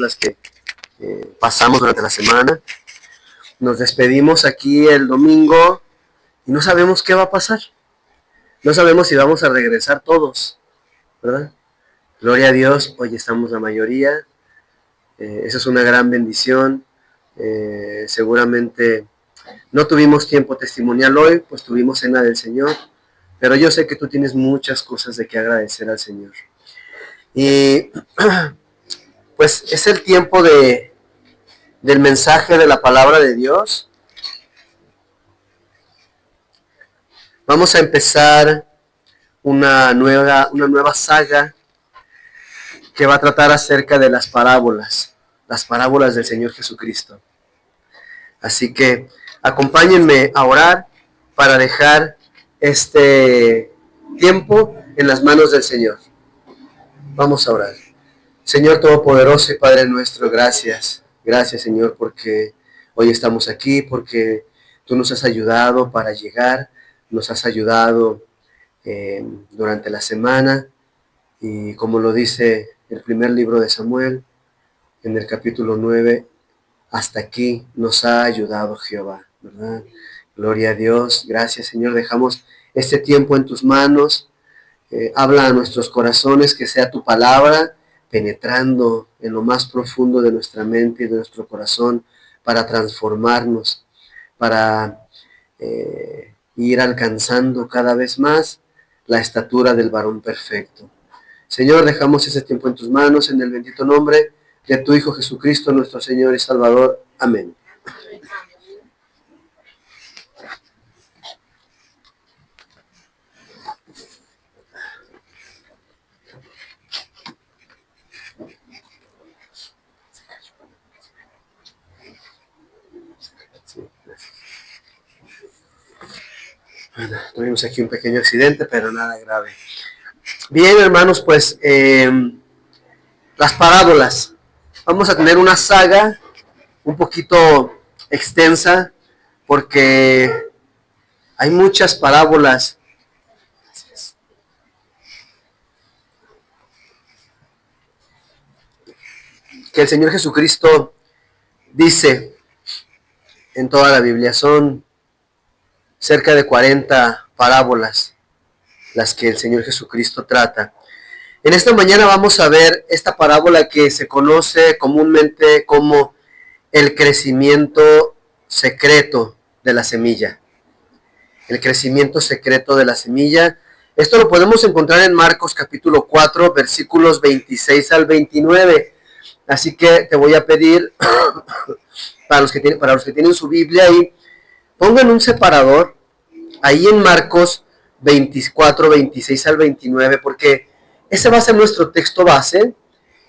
las que pasamos durante la semana. Nos despedimos aquí el domingo y no sabemos qué va a pasar. No sabemos si vamos a regresar todos, ¿verdad? Gloria a Dios, hoy estamos la mayoría. Eso es una gran bendición. Seguramente no tuvimos tiempo testimonial hoy, pues tuvimos cena del Señor, pero yo sé que tú tienes muchas cosas de que agradecer al Señor. Y pues es el tiempo del mensaje de la palabra de Dios. Vamos a empezar una nueva saga que va a tratar acerca de las parábolas del Señor Jesucristo. Así que acompáñenme a orar para dejar este tiempo en las manos del Señor. Vamos a orar. Señor Todopoderoso y Padre nuestro, gracias. Gracias, Señor, porque hoy estamos aquí, porque tú nos has ayudado para llegar, nos has ayudado durante la semana, y como lo dice el primer libro de Samuel, en el capítulo 9, hasta aquí nos ha ayudado Jehová, ¿verdad? Gloria a Dios. Gracias, Señor. Dejamos este tiempo en tus manos. Habla a nuestros corazones, que sea tu palabra penetrando en lo más profundo de nuestra mente y de nuestro corazón para transformarnos, para ir alcanzando cada vez más la estatura del varón perfecto. Señor, dejamos ese tiempo en tus manos, en el bendito nombre de tu Hijo Jesucristo, nuestro Señor y Salvador. Amén. Bueno, tuvimos aquí un pequeño accidente, pero nada grave. Bien, hermanos, pues las parábolas. Vamos a tener una saga un poquito extensa porque hay muchas parábolas. Que el Señor Jesucristo dice en toda la Biblia. Son cerca de 40 parábolas las que el Señor Jesucristo trata. En esta mañana vamos a ver esta parábola que se conoce comúnmente como el crecimiento secreto de la semilla. El crecimiento secreto de la semilla. Esto lo podemos encontrar en Marcos capítulo 4, versículos 26 al 29. Así que te voy a pedir, para los que tienen su Biblia ahí, pongan un separador ahí en Marcos 24, 26 al 29, porque ese va a ser nuestro texto base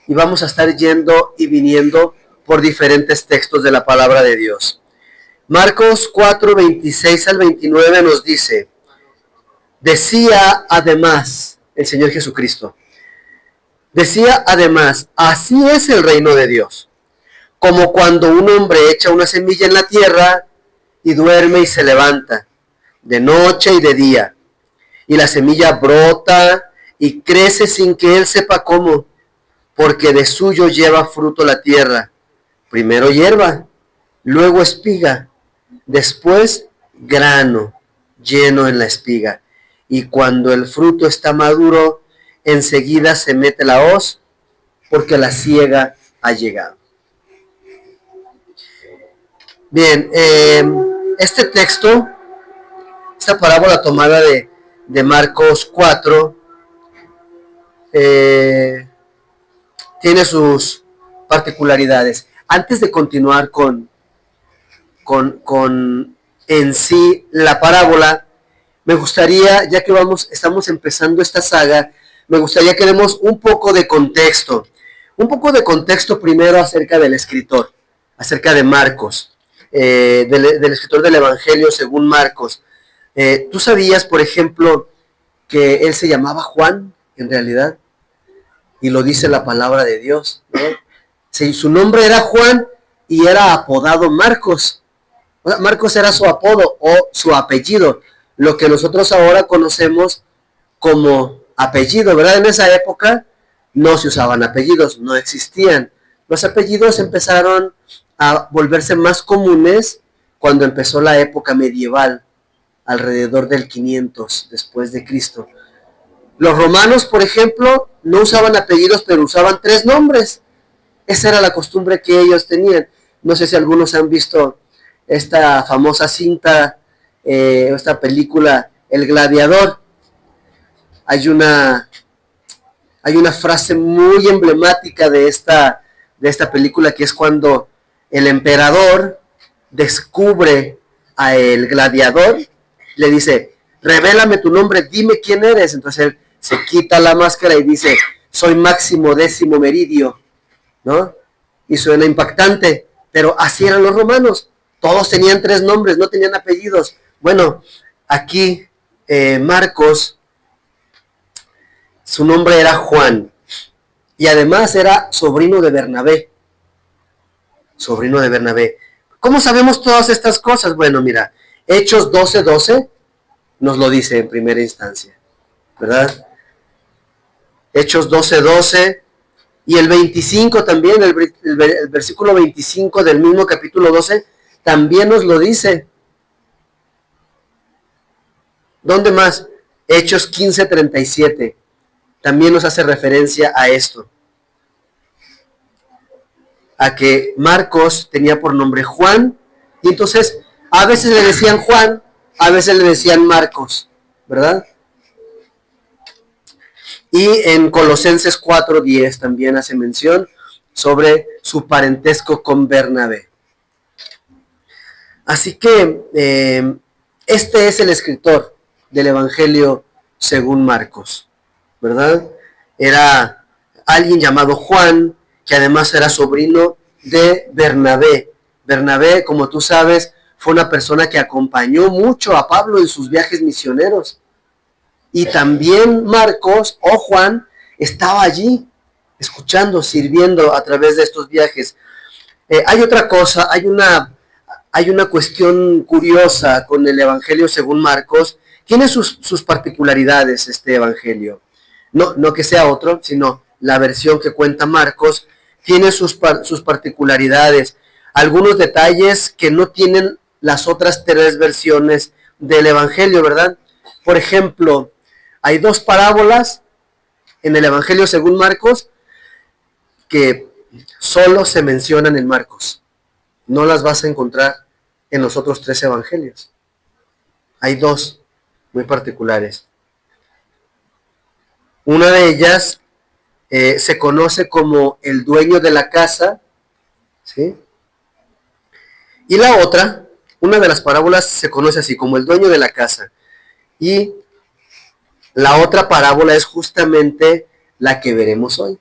y vamos a estar yendo y viniendo por diferentes textos de la palabra de Dios. Marcos 4, 26 al 29 nos dice: decía además el Señor Jesucristo, así es el reino de Dios, como cuando un hombre echa una semilla en la tierra y duerme y se levanta, de noche y de día, y la semilla brota y crece sin que él sepa cómo, porque de suyo lleva fruto la tierra, primero hierba, luego espiga, después grano lleno en la espiga, y cuando el fruto está maduro, enseguida se mete la hoz, porque la siega ha llegado. Bien, este texto, esta parábola tomada de Marcos 4, tiene sus particularidades. Antes de continuar con en sí la parábola, me gustaría, ya que estamos empezando esta saga, me gustaría que demos un poco de contexto. Un poco de contexto primero acerca del escritor, acerca de Marcos, del escritor del Evangelio según Marcos. ¿Tú sabías, por ejemplo, que él se llamaba Juan, en realidad? Y lo dice la palabra de Dios, ¿no? Sí, su nombre era Juan y era apodado Marcos. Marcos era su apodo o su apellido, lo que nosotros ahora conocemos como apellido, ¿verdad? En esa época no se usaban apellidos, no existían. Los apellidos empezaron a volverse más comunes cuando empezó la época medieval, alrededor del 500 después de Cristo. Los romanos, por ejemplo, no usaban apellidos, pero usaban 3 nombres. Esa era la costumbre que ellos tenían. No sé si algunos han visto esta famosa cinta, esta película, El Gladiador. Hay una frase muy emblemática de esta película, que es cuando el emperador descubre a el gladiador, le dice, revélame tu nombre, dime quién eres. Entonces él se quita la máscara y dice, soy Máximo Décimo Meridio, ¿no? Y suena impactante, pero así eran los romanos. Todos tenían 3 nombres, no tenían apellidos. Bueno, aquí Marcos, su nombre era Juan, y además era sobrino de Bernabé. Sobrino de Bernabé. ¿Cómo sabemos todas estas cosas? Bueno, mira, Hechos 12:12 nos lo dice en primera instancia, ¿verdad? Hechos 12:12 y el 25 también, el versículo 25 del mismo capítulo 12 también nos lo dice. ¿Dónde más? Hechos 15:37 también nos hace referencia a esto, a que Marcos tenía por nombre Juan, y entonces a veces le decían Juan, a veces le decían Marcos, ¿verdad? Y en Colosenses 4:10 también hace mención sobre su parentesco con Bernabé. Así que este es el escritor del Evangelio según Marcos, ¿verdad? Era alguien llamado Juan, que además era sobrino de Bernabé. Bernabé, como tú sabes, fue una persona que acompañó mucho a Pablo en sus viajes misioneros. Y también Marcos o Juan estaba allí, escuchando, sirviendo a través de estos viajes. Hay otra cosa, hay una cuestión curiosa con el Evangelio según Marcos. Tiene sus particularidades este Evangelio. No que sea otro, sino la versión que cuenta Marcos tiene sus particularidades. Algunos detalles que no tienen las otras 3 versiones del Evangelio, ¿verdad? Por ejemplo, hay 2 parábolas en el Evangelio según Marcos que solo se mencionan en Marcos. No las vas a encontrar en los otros 3 evangelios. Hay 2 muy particulares. Una de ellas se conoce como el dueño de la casa, ¿sí? Y la otra, una de las parábolas se conoce así, como el dueño de la casa. Y la otra parábola es justamente la que veremos hoy,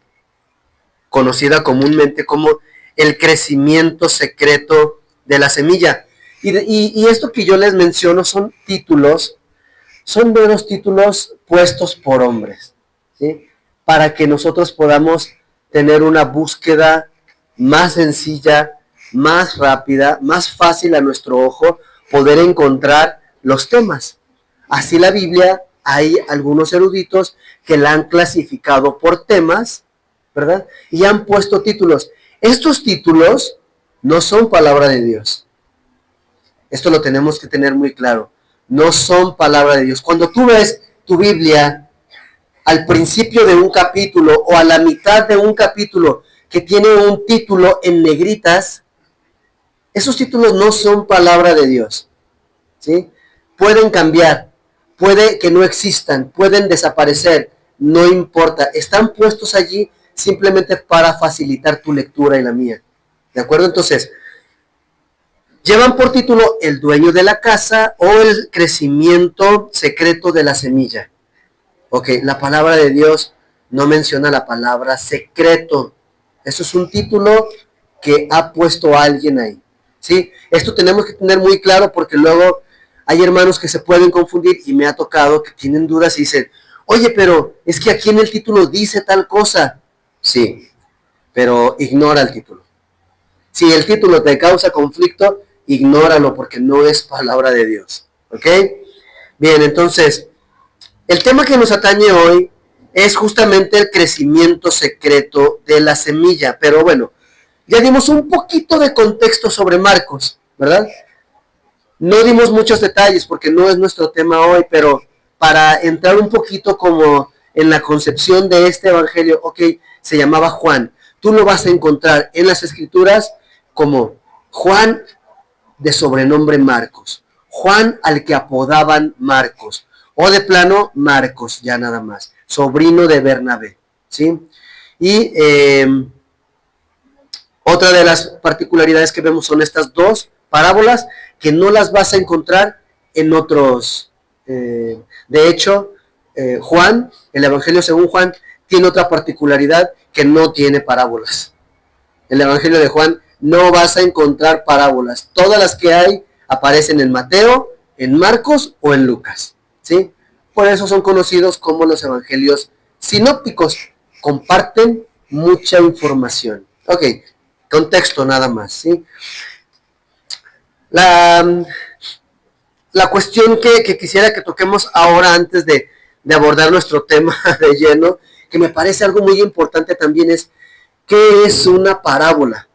conocida comúnmente como el crecimiento secreto de la semilla. Y esto que yo les menciono son títulos, son de los títulos puestos por hombres, ¿sí? Para que nosotros podamos tener una búsqueda más sencilla, más rápida, más fácil a nuestro ojo, poder encontrar los temas. Así la Biblia, hay algunos eruditos que la han clasificado por temas, ¿verdad? Y han puesto títulos. Estos títulos no son palabra de Dios. Esto lo tenemos que tener muy claro. No son palabra de Dios. Cuando tú ves tu Biblia al principio de un capítulo o a la mitad de un capítulo que tiene un título en negritas, esos títulos no son palabra de Dios, ¿sí? Pueden cambiar, puede que no existan, pueden desaparecer, no importa. Están puestos allí simplemente para facilitar tu lectura y la mía. ¿De acuerdo? Entonces, llevan por título El dueño de la casa o El crecimiento secreto de la semilla. Ok, la palabra de Dios no menciona la palabra secreto. Eso es un título que ha puesto a alguien ahí, ¿sí? Esto tenemos que tener muy claro porque luego hay hermanos que se pueden confundir y me ha tocado que tienen dudas y dicen, oye, pero es que aquí en el título dice tal cosa. Sí, pero ignora el título. Si el título te causa conflicto, ignóralo porque no es palabra de Dios. ¿Ok? Bien, entonces, el tema que nos atañe hoy es justamente el crecimiento secreto de la semilla. Pero bueno, Ya dimos un poquito de contexto sobre Marcos, ¿verdad? No dimos muchos detalles porque no es nuestro tema hoy, pero para entrar un poquito como en la concepción de este evangelio, ok, se llamaba Juan. Tú lo vas a encontrar en las escrituras como Juan de sobrenombre Marcos. Juan al que apodaban Marcos. O de plano Marcos, ya nada más. Sobrino de Bernabé, ¿sí? Y otra de las particularidades que vemos son estas dos parábolas que no las vas a encontrar en otros. De hecho, Juan, el Evangelio según Juan, tiene otra particularidad que no tiene parábolas. El Evangelio de Juan no vas a encontrar parábolas. Todas las que hay aparecen en Mateo, en Marcos o en Lucas, ¿sí? Por eso son conocidos como los evangelios sinópticos. Comparten mucha información. Ok, contexto nada más, ¿sí? La cuestión que quisiera que toquemos ahora antes de abordar nuestro tema de lleno, que me parece algo muy importante también, es ¿qué es una parábola?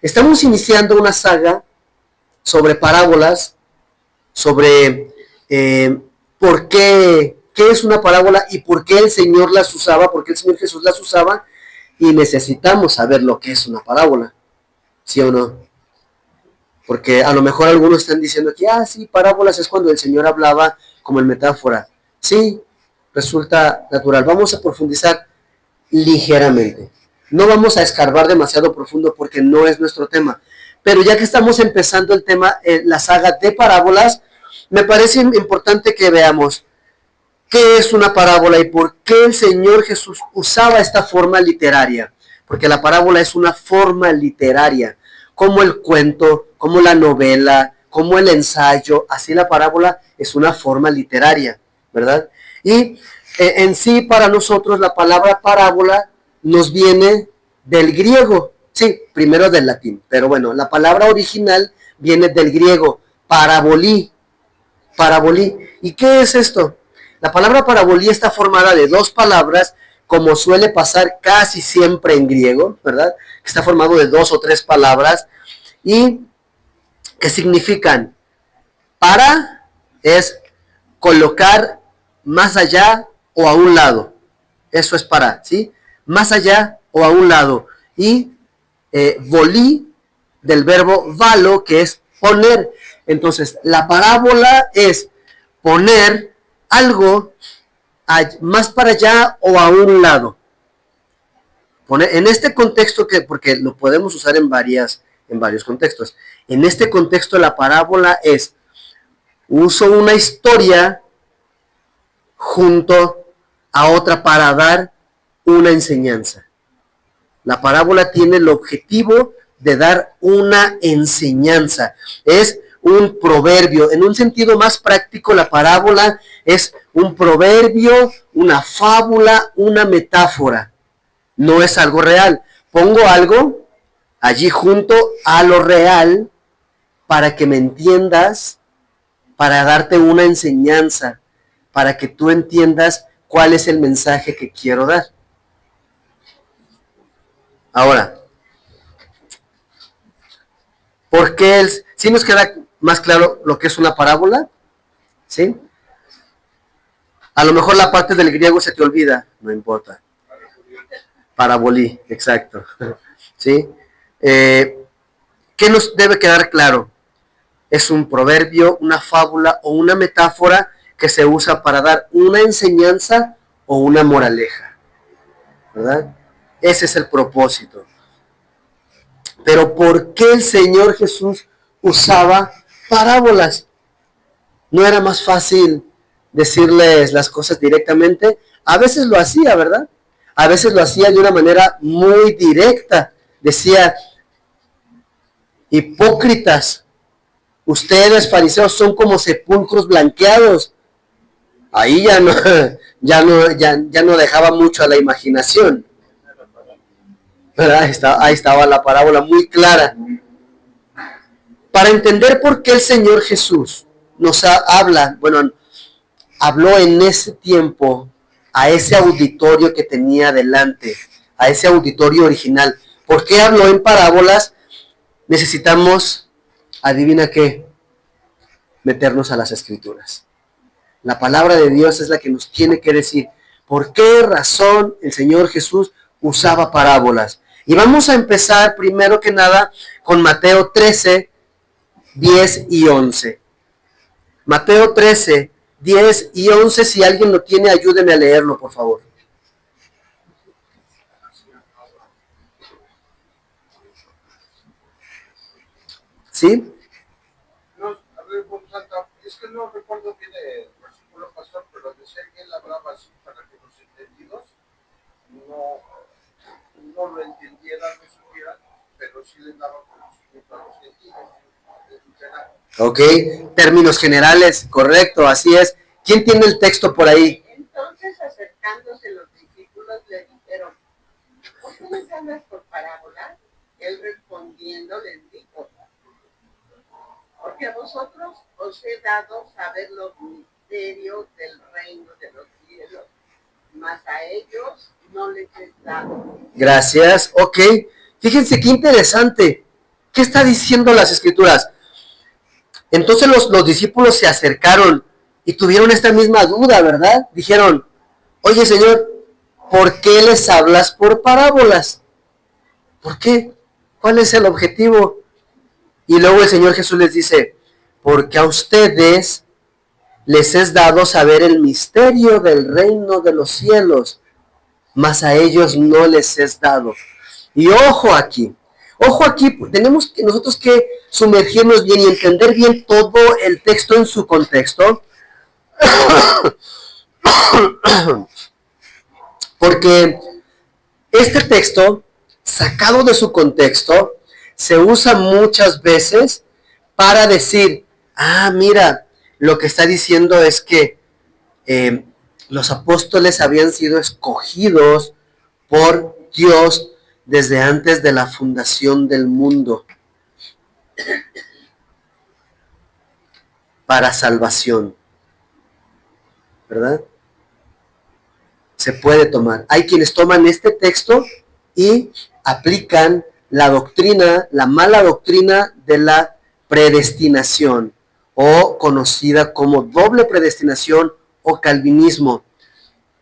Estamos iniciando una saga sobre parábolas, sobre por qué es una parábola y por qué el Señor las usaba, por qué el Señor Jesús las usaba, y necesitamos saber lo que es una parábola, ¿sí o no? Porque a lo mejor algunos están diciendo que, sí, parábolas es cuando el Señor hablaba como en metáfora. Sí, resulta natural. Vamos a profundizar ligeramente. No vamos a escarbar demasiado profundo porque no es nuestro tema. Pero ya que estamos empezando el tema, la saga de parábolas, me parece importante que veamos qué es una parábola y por qué el Señor Jesús usaba esta forma literaria. Porque la parábola es una forma literaria, como el cuento, como la novela, como el ensayo, así la parábola es una forma literaria, ¿verdad? Y en sí para nosotros la palabra parábola nos viene del griego, sí, primero del latín, pero bueno, la palabra original viene del griego, parabolí. ¿Y qué es esto? La palabra parabolí está formada de dos palabras, como suele pasar casi siempre en griego, ¿verdad? Está formado de dos o tres palabras y que significan para es colocar más allá o a un lado. Eso es para, ¿sí? Más allá o a un lado. Y volí del verbo valo, que es poner. Entonces, la parábola es poner algo más para allá o a un lado. En este contexto, porque lo podemos usar en varios contextos. En este contexto la parábola es uso una historia junto a otra para dar una enseñanza. La parábola tiene el objetivo de dar una enseñanza. Es un proverbio. En un sentido más práctico, la parábola es un proverbio, una fábula, una metáfora. No es algo real. Pongo algo allí junto a lo real para que me entiendas, para darte una enseñanza, para que tú entiendas cuál es el mensaje que quiero dar. Ahora, ¿por qué sí nos queda más claro lo que es una parábola? ¿Sí? A lo mejor la parte del griego se te olvida, no importa. Parabolí, exacto. ¿Sí? ¿Qué nos debe quedar claro? Es un proverbio, una fábula o una metáfora que se usa para dar una enseñanza o una moraleja, ¿verdad? Ese es el propósito. Pero ¿por qué el Señor Jesús usaba parábolas? ¿No era más fácil decirles las cosas directamente? A veces lo hacía, ¿verdad? A veces lo hacía de una manera muy directa. Decía, hipócritas, ustedes fariseos son como sepulcros blanqueados. Ahí ya no dejaba mucho a la imaginación. ¿Verdad? Ahí estaba la parábola muy clara. Para entender por qué el Señor Jesús nos habló en ese tiempo a ese auditorio que tenía delante, a ese auditorio original. ¿Por qué habló en parábolas? Necesitamos, adivina qué, meternos a las Escrituras. La palabra de Dios es la que nos tiene que decir por qué razón el Señor Jesús usaba parábolas. Y vamos a empezar primero que nada con Mateo 13, 10 y 11. Mateo 13, 10 y 11, si alguien lo tiene, ayúdeme a leerlo, por favor. ¿Sí? No, a ver, Santa, es que no recuerdo bien el versículo pastor, pero decía que él hablaba así para que los entendidos no lo entendieran, no supieran, pero sí le daba conocimiento a los gentiles. Ok, términos generales, correcto, así es. ¿Quién tiene el texto por ahí? Entonces, acercándose los discípulos, le dijeron: ¿por qué les hablas por parábolas? Él respondiendo les dijo: porque a vosotros os he dado saber los misterios del reino de los cielos, mas a ellos no les he dado. Gracias, ok. Fíjense qué interesante. ¿Qué está diciendo las Escrituras? Entonces los discípulos se acercaron y tuvieron esta misma duda, ¿verdad? Dijeron: oye, Señor, ¿por qué les hablas por parábolas? ¿Por qué? ¿Cuál es el objetivo? Y luego el Señor Jesús les dice: porque a ustedes les es dado saber el misterio del reino de los cielos, mas a ellos no les es dado. Y ojo aquí, tenemos que nosotros que sumergirnos bien y entender bien todo el texto en su contexto, porque este texto, sacado de su contexto, se usa muchas veces para decir: mira, lo que está diciendo es que los apóstoles habían sido escogidos por Dios desde antes de la fundación del mundo para salvación, ¿verdad? Se puede tomar. Hay quienes toman este texto y aplican la doctrina, la mala doctrina de la predestinación, o conocida como doble predestinación o calvinismo.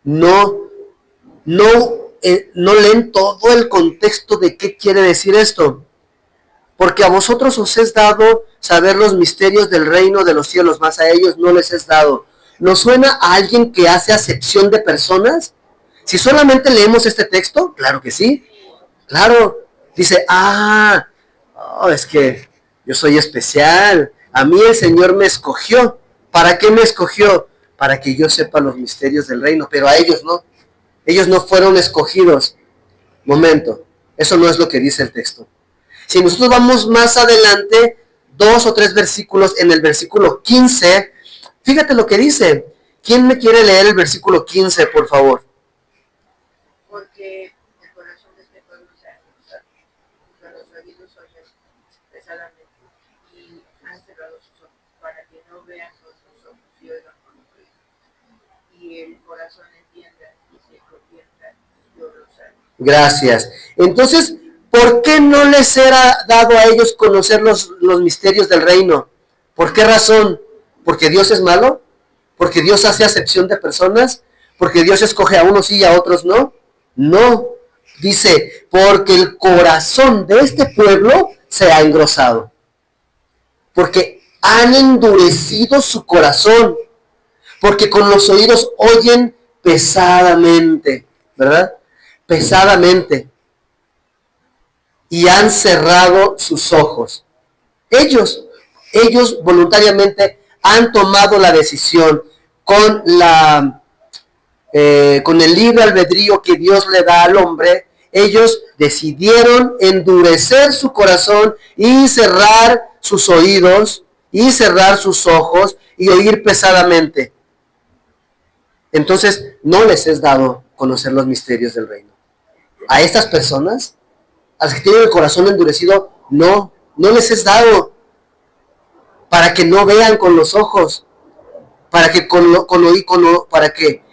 No leen todo el contexto de qué quiere decir esto. Porque a vosotros os es dado saber los misterios del reino de los cielos, mas a ellos no les es dado. ¿Nos suena a alguien que hace acepción de personas? Si solamente leemos este texto, claro que sí. Claro, dice: es que yo soy especial. A mí el Señor me escogió. ¿Para qué me escogió? Para que yo sepa los misterios del reino, pero a ellos no. Ellos no fueron escogidos. Momento, eso no es lo que dice el texto. Si nosotros vamos más adelante, 2 o 3 versículos, en el versículo 15, fíjate lo que dice. ¿Quién me quiere leer el versículo 15, por favor? Porque el corazón de este pueblo se ha cruzado, con los oídos oyen pesadamente, y han cerrado sus ojos para que no vean con sus ojos y oigan con los oídos, y el corazón entienda y se convierta y yo los sane. Gracias. Entonces, ¿por qué no les era dado a ellos conocer los misterios del reino? ¿Por qué razón? ¿Porque Dios es malo? ¿Porque Dios hace acepción de personas? ¿Porque Dios escoge a unos sí y a otros no? No. Dice: porque el corazón de este pueblo se ha engrosado. Porque han endurecido su corazón. Porque con los oídos oyen pesadamente, ¿verdad? Pesadamente. Y han cerrado sus ojos. Ellos voluntariamente han tomado la decisión con el libre albedrío que Dios le da al hombre. Ellos decidieron endurecer su corazón y cerrar sus oídos y cerrar sus ojos y oír pesadamente. Entonces no les es dado conocer los misterios del reino. A estas personas, a las que tienen el corazón endurecido, no les es dado, para que no vean con los ojos, para que para que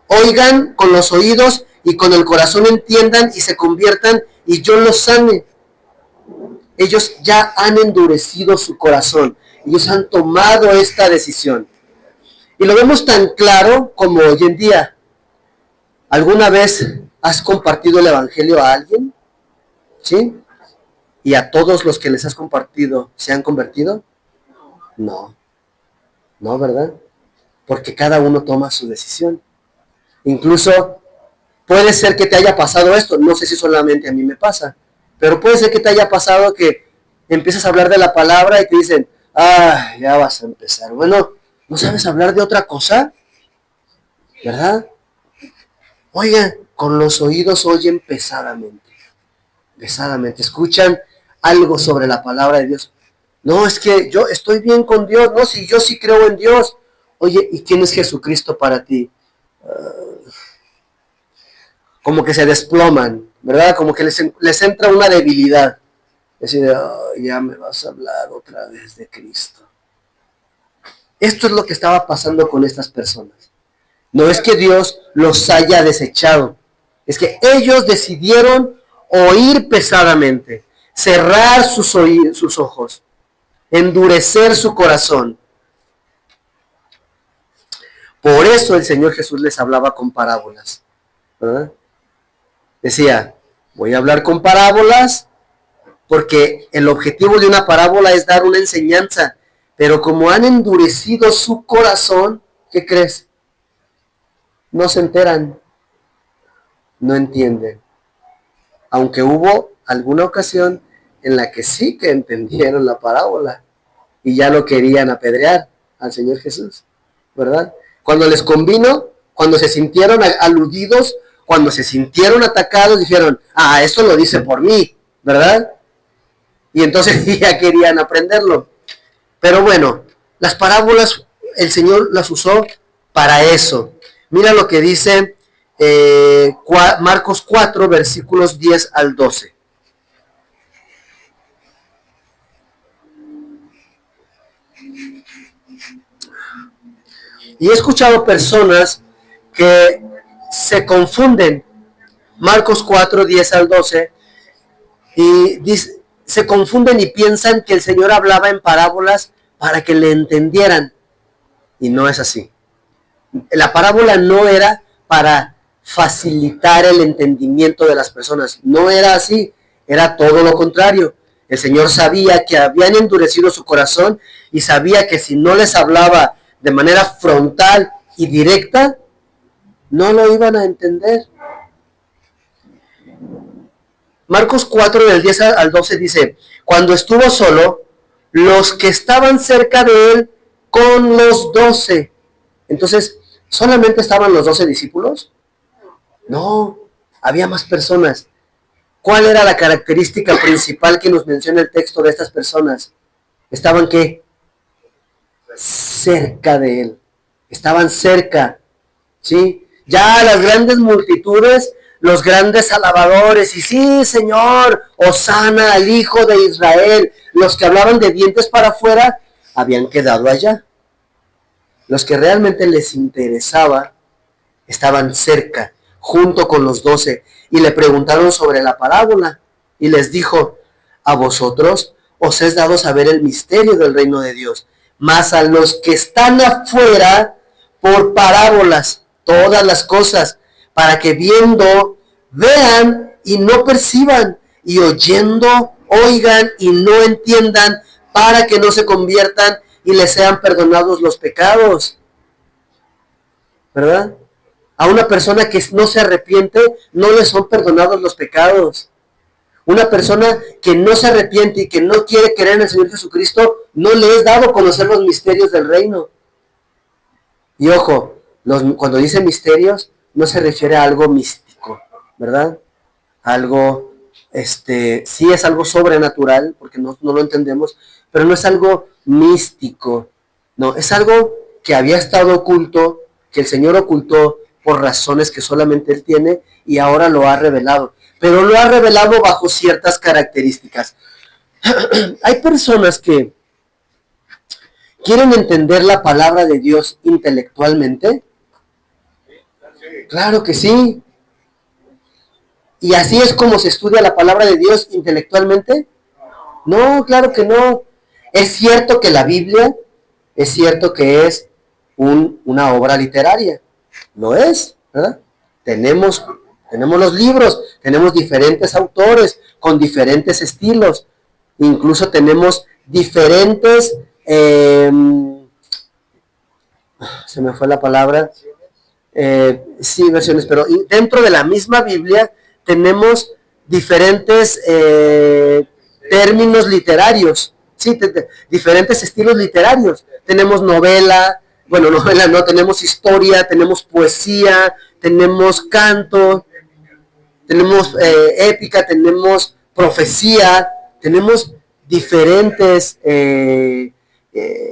oigan con los oídos y con el corazón entiendan y se conviertan y yo los sane. Ellos ya han endurecido su corazón. Ellos han tomado esta decisión. Y lo vemos tan claro como hoy en día. ¿Alguna vez has compartido el evangelio a alguien? ¿Sí? ¿Y a todos los que les has compartido se han convertido? No. No, ¿verdad? Porque cada uno toma su decisión. Incluso puede ser que te haya pasado esto. No sé si solamente a mí me pasa. Pero puede ser que te haya pasado que empiezas a hablar de la palabra y te dicen, ya vas a empezar. Bueno, ¿no sabes hablar de otra cosa? ¿Verdad? Oigan, con los oídos oyen pesadamente. Pesadamente. Escuchan algo sobre la palabra de Dios. No, es que yo estoy bien con Dios. No, si yo sí creo en Dios. Oye, ¿y quién es Jesucristo para ti? Como que se desploman, ¿verdad? Como que les entra una debilidad. Es decir, ya me vas a hablar otra vez de Cristo. Esto es lo que estaba pasando con estas personas. No es que Dios los haya desechado. Es que ellos decidieron oír pesadamente, cerrar sus ojos, endurecer su corazón. Por eso el Señor Jesús les hablaba con parábolas, ¿verdad? Decía, voy a hablar con parábolas porque el objetivo de una parábola es dar una enseñanza, pero como han endurecido su corazón, ¿qué crees? No se enteran, no entienden. Aunque hubo alguna ocasión en la que sí que entendieron la parábola y ya lo querían apedrear al Señor Jesús, ¿verdad? Cuando les convino, cuando se sintieron aludidos, cuando se sintieron atacados, dijeron, esto lo dice por mí, ¿verdad? Y entonces ya querían aprenderlo. Pero bueno, las parábolas el Señor las usó para eso. Mira lo que dice Marcos 4, versículos 10 al 12. Y he escuchado personas que se confunden. Marcos 4, 10 al 12. Y se confunden y piensan que el Señor hablaba en parábolas para que le entendieran. Y no es así. La parábola no era para facilitar el entendimiento de las personas. No era así. Era todo lo contrario. El Señor sabía que habían endurecido su corazón y sabía que si no les hablaba de manera frontal y directa, no lo iban a entender. Marcos 4, del 10 al 12 dice, cuando estuvo solo, los que estaban cerca de él con los 12. Entonces, ¿solamente estaban los 12 discípulos? No, había más personas. ¿Cuál era la característica principal que nos menciona el texto de estas personas? ¿Estaban qué? Cerca de él. Estaban cerca, ¿sí? Ya las grandes multitudes, los grandes alabadores, y sí, Señor, Hosana al Hijo de Israel, los que hablaban de dientes para afuera, habían quedado allá. Los que realmente les interesaba estaban cerca, junto con los 12, y le preguntaron sobre la parábola, y les dijo, a vosotros os es dado saber el misterio del reino de Dios, mas a los que están afuera, por parábolas, todas las cosas, para que viendo, vean y no perciban, y oyendo, oigan y no entiendan, para que no se conviertan y les sean perdonados los pecados. ¿Verdad? A una persona que no se arrepiente, no le son perdonados los pecados. Una persona que no se arrepiente y que no quiere creer en el Señor Jesucristo, no le es dado conocer los misterios del reino. Y ojo, cuando dice misterios, no se refiere a algo místico, ¿verdad? Algo, sí es algo sobrenatural, porque no lo entendemos, pero no es algo místico. No, es algo que había estado oculto, que el Señor ocultó por razones que solamente Él tiene y ahora lo ha revelado. Pero lo ha revelado bajo ciertas características. Hay personas que quieren entender la palabra de Dios intelectualmente. Claro que sí. ¿Y así es como se estudia la palabra de Dios intelectualmente? No, claro que no. Es cierto que la Biblia, es cierto que es una obra literaria. Lo es, ¿verdad? Tenemos los libros, tenemos diferentes autores con diferentes estilos. Incluso tenemos diferentes, se me fue la palabra, sí, versiones, pero dentro de la misma Biblia tenemos diferentes términos literarios, sí, diferentes estilos literarios. Tenemos novela, bueno, novela no, tenemos historia, tenemos poesía, tenemos canto, tenemos épica, tenemos profecía, tenemos diferentes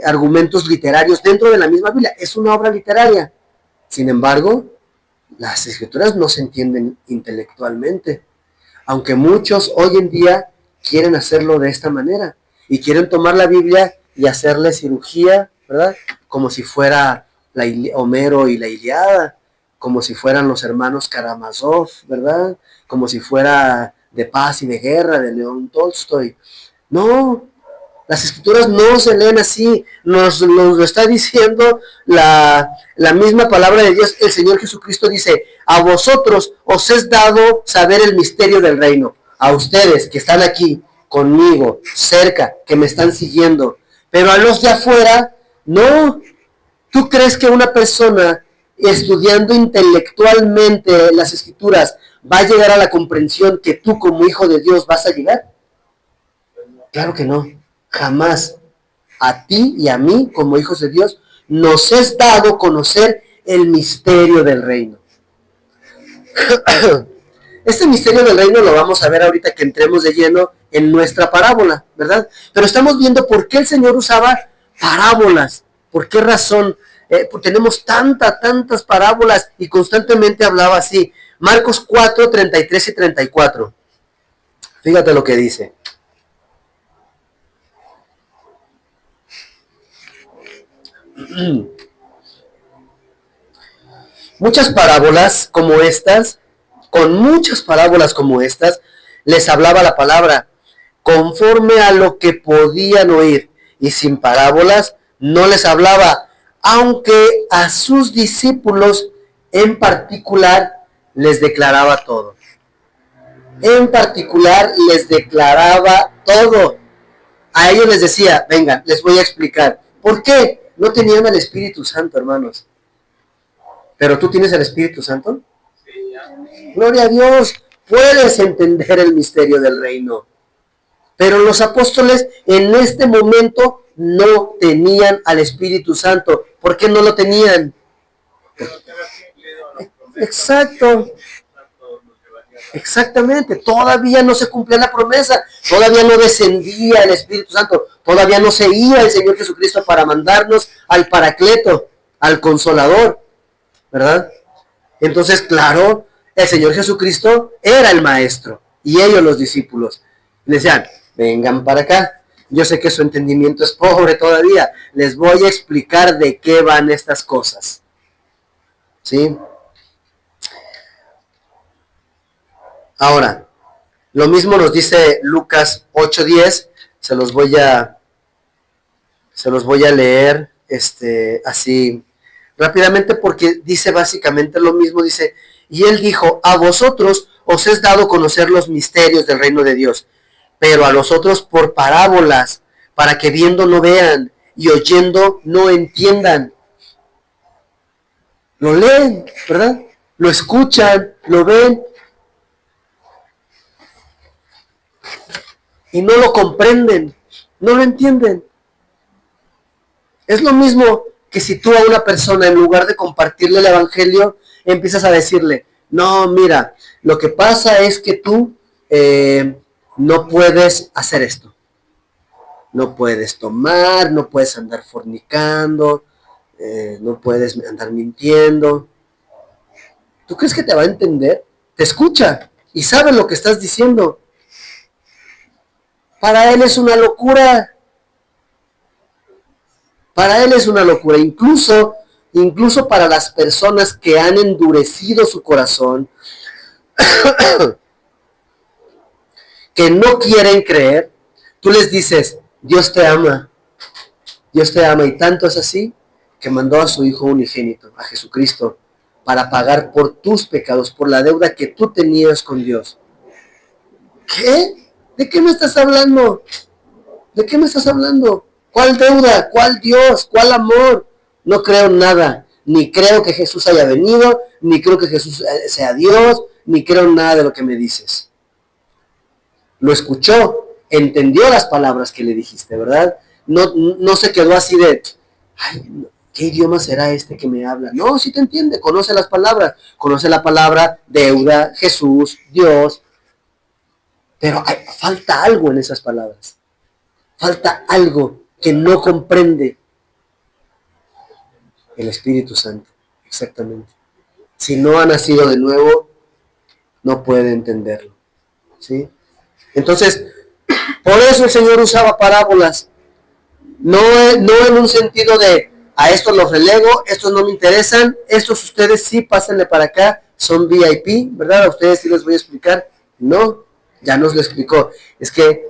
argumentos literarios dentro de la misma Biblia. Es una obra literaria. Sin embargo, las escrituras no se entienden intelectualmente, aunque muchos hoy en día quieren hacerlo de esta manera y quieren tomar la Biblia y hacerle cirugía, ¿verdad? Como si fuera Homero y la Ilíada, como si fueran los hermanos Karamazov, ¿verdad? Como si fuera De paz y de guerra de León Tolstoy. No, las escrituras no se leen así, nos lo está diciendo la misma palabra de Dios. El Señor Jesucristo dice, a vosotros os es dado saber el misterio del reino, a ustedes que están aquí conmigo, cerca, que me están siguiendo, pero a los de afuera, no. ¿Tú crees que una persona estudiando intelectualmente las escrituras va a llegar a la comprensión que tú como hijo de Dios vas a llegar? Claro que no. Jamás. A ti y a mí, como hijos de Dios, nos es dado conocer el misterio del reino. Este misterio del reino lo vamos a ver ahorita que entremos de lleno en nuestra parábola, ¿verdad? Pero estamos viendo por qué el Señor usaba parábolas. ¿Por qué razón? Tenemos tantas parábolas y constantemente hablaba así. Marcos 4, 33 y 34. Fíjate lo que dice. Muchas parábolas como estas, con muchas parábolas como estas, les hablaba la palabra conforme a lo que podían oír, y sin parábolas no les hablaba, aunque a sus discípulos en particular les declaraba todo. En particular les declaraba todo. A ellos les decía, vengan, les voy a explicar. ¿Por qué? No tenían al Espíritu Santo, hermanos. ¿Pero tú tienes el Espíritu Santo? Gloria a Dios, puedes entender el misterio del reino. Pero los apóstoles en este momento no tenían al Espíritu Santo. ¿Por qué no lo tenían? Exacto. Exactamente, todavía no se cumplía la promesa, todavía no descendía el Espíritu Santo, todavía no se iba el Señor Jesucristo para mandarnos al Paracleto, al Consolador, ¿verdad? Entonces, claro, el Señor Jesucristo era el Maestro y ellos los discípulos. Le decían, vengan para acá, yo sé que su entendimiento es pobre todavía, les voy a explicar de qué van estas cosas, ¿sí? Ahora, lo mismo nos dice Lucas 8:10, se los voy a leer así rápidamente porque dice básicamente lo mismo, dice, y él dijo, a vosotros os es dado conocer los misterios del reino de Dios, pero a los otros por parábolas, para que viendo no vean y oyendo no entiendan. Lo leen, ¿verdad? Lo escuchan, lo ven, y no lo comprenden, no lo entienden. Es lo mismo que si tú a una persona, en lugar de compartirle el evangelio, empiezas a decirle, no, mira, lo que pasa es que tú no puedes hacer esto. No puedes tomar, no puedes andar fornicando, no puedes andar mintiendo. ¿Tú crees que te va a entender? Te escucha y sabe lo que estás diciendo. Para él es una locura. Para él es una locura. Incluso para las personas que han endurecido su corazón, que no quieren creer, tú les dices, Dios te ama, y tanto es así que mandó a su Hijo unigénito, a Jesucristo, para pagar por tus pecados, por la deuda que tú tenías con Dios. ¿Qué? ¿De qué me estás hablando? ¿De qué me estás hablando? ¿Cuál deuda? ¿Cuál Dios? ¿Cuál amor? No creo nada. Ni creo que Jesús haya venido, ni creo que Jesús sea Dios, ni creo nada de lo que me dices. Lo escuchó, entendió las palabras que le dijiste, ¿verdad? No se quedó así de, ay, ¿qué idioma será este que me habla? No, sí te entiende, conoce las palabras, conoce la palabra deuda, Jesús, Dios, pero falta algo en esas palabras, falta algo que no comprende el Espíritu Santo, exactamente. Si no ha nacido de nuevo, no puede entenderlo, ¿sí? Entonces, por eso el Señor usaba parábolas, no en un sentido de a estos los relego, estos no me interesan, estos ustedes sí pásenle para acá, son VIP, ¿verdad? A ustedes sí les voy a explicar. No, ya nos lo explicó. Es que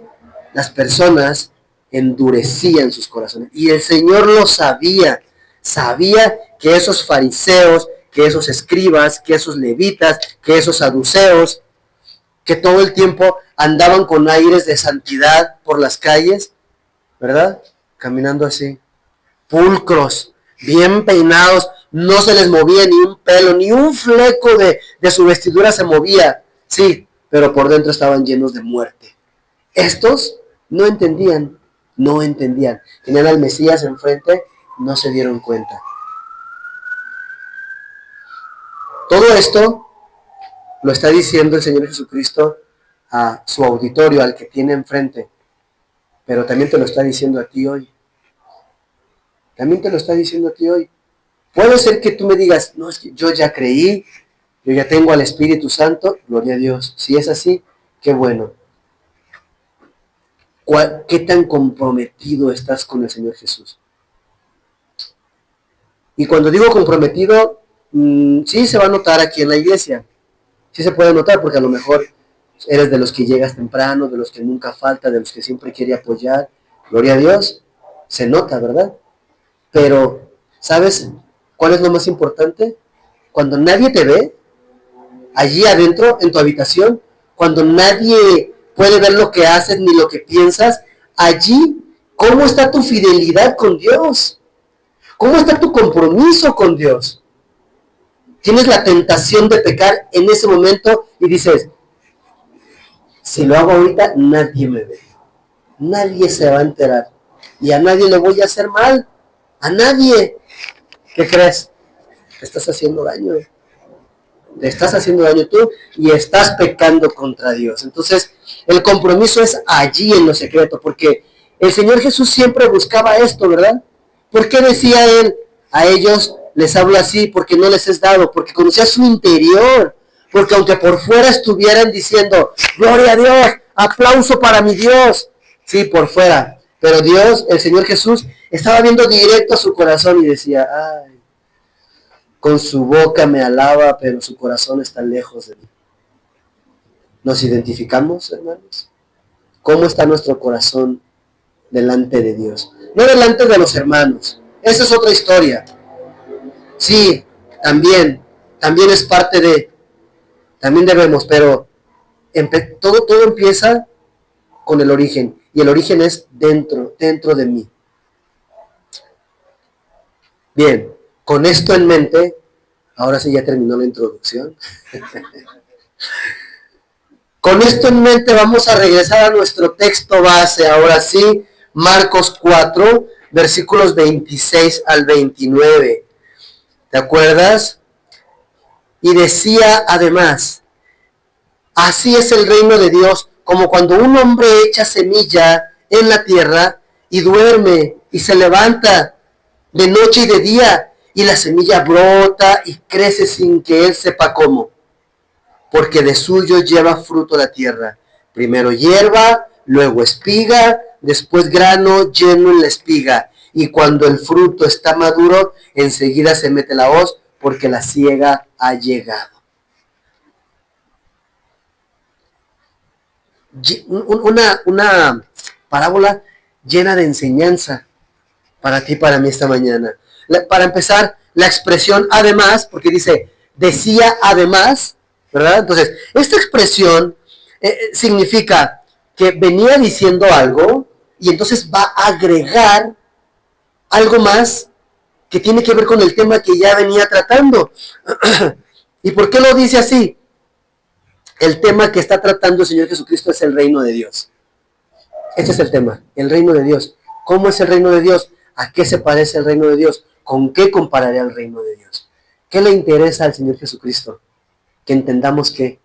las personas endurecían sus corazones y el Señor lo sabía que esos fariseos, que esos escribas, que esos levitas, que esos saduceos, que todo el tiempo andaban con aires de santidad por las calles, ¿verdad? Caminando así, pulcros, bien peinados, no se les movía ni un pelo, ni un fleco de su vestidura se movía, sí, pero por dentro estaban llenos de muerte. Estos no entendían, tenían al Mesías enfrente, no se dieron cuenta. Todo esto lo está diciendo el Señor Jesucristo a su auditorio, al que tiene enfrente, pero también te lo está diciendo a ti hoy. También te lo está diciendo a ti hoy. Puede ser que tú me digas, no, es que yo ya creí, yo ya tengo al Espíritu Santo, gloria a Dios. Si es así, qué bueno. ¿Qué tan comprometido estás con el Señor Jesús? Y cuando digo comprometido, sí se va a notar aquí en la iglesia. Sí se puede notar porque a lo mejor eres de los que llegas temprano, de los que nunca falta, de los que siempre quiere apoyar. Gloria a Dios. Se nota, ¿verdad? Pero, ¿sabes cuál es lo más importante? Cuando nadie te ve, allí adentro, en tu habitación, cuando nadie puede ver lo que haces ni lo que piensas, allí, ¿cómo está tu fidelidad con Dios? ¿Cómo está tu compromiso con Dios? Tienes la tentación de pecar en ese momento y dices, si lo hago ahorita, nadie me ve. Nadie se va a enterar. Y a nadie le voy a hacer mal. A nadie. ¿Qué crees? Te estás haciendo daño. Te estás haciendo daño tú y estás pecando contra Dios. Entonces, el compromiso es allí en lo secreto, porque el Señor Jesús siempre buscaba esto, ¿verdad? ¿Por qué decía Él a ellos, les hablo así, porque no les es dado? Porque conocía su interior, porque aunque por fuera estuvieran diciendo, gloria a Dios, aplauso para mi Dios, sí, por fuera, pero Dios, el Señor Jesús, estaba viendo directo a su corazón y decía, ay, con su boca me alaba, pero su corazón está lejos de mí. ¿Nos identificamos, hermanos? ¿Cómo está nuestro corazón delante de Dios? No delante de los hermanos. Esa es otra historia. Sí, también es parte de, también debemos, pero todo empieza con el origen. Y el origen es dentro de mí. Bien, con esto en mente, ahora sí ya terminó la introducción. Con esto en mente vamos a regresar a nuestro texto base, ahora sí, Marcos 4, versículos 26 al 29. ¿Te acuerdas? Y decía además, así es el reino de Dios, como cuando un hombre echa semilla en la tierra y duerme y se levanta de noche y de día, y la semilla brota y crece sin que él sepa cómo. Porque de suyo lleva fruto la tierra. Primero hierba, luego espiga, después grano lleno en la espiga. Y cuando el fruto está maduro, enseguida se mete la hoz, porque la siega ha llegado. una parábola llena de enseñanza para ti, para mí esta mañana. Para empezar, la expresión además, porque dice, decía además, ¿verdad? Entonces, esta expresión significa que venía diciendo algo y entonces va a agregar algo más que tiene que ver con el tema que ya venía tratando. ¿Y por qué lo dice así? El tema que está tratando el Señor Jesucristo es el reino de Dios. Este es el tema, el reino de Dios. ¿Cómo es el reino de Dios? ¿A qué se parece el reino de Dios? ¿Con qué compararía el reino de Dios? ¿Qué le interesa al Señor Jesucristo? Que entendamos que,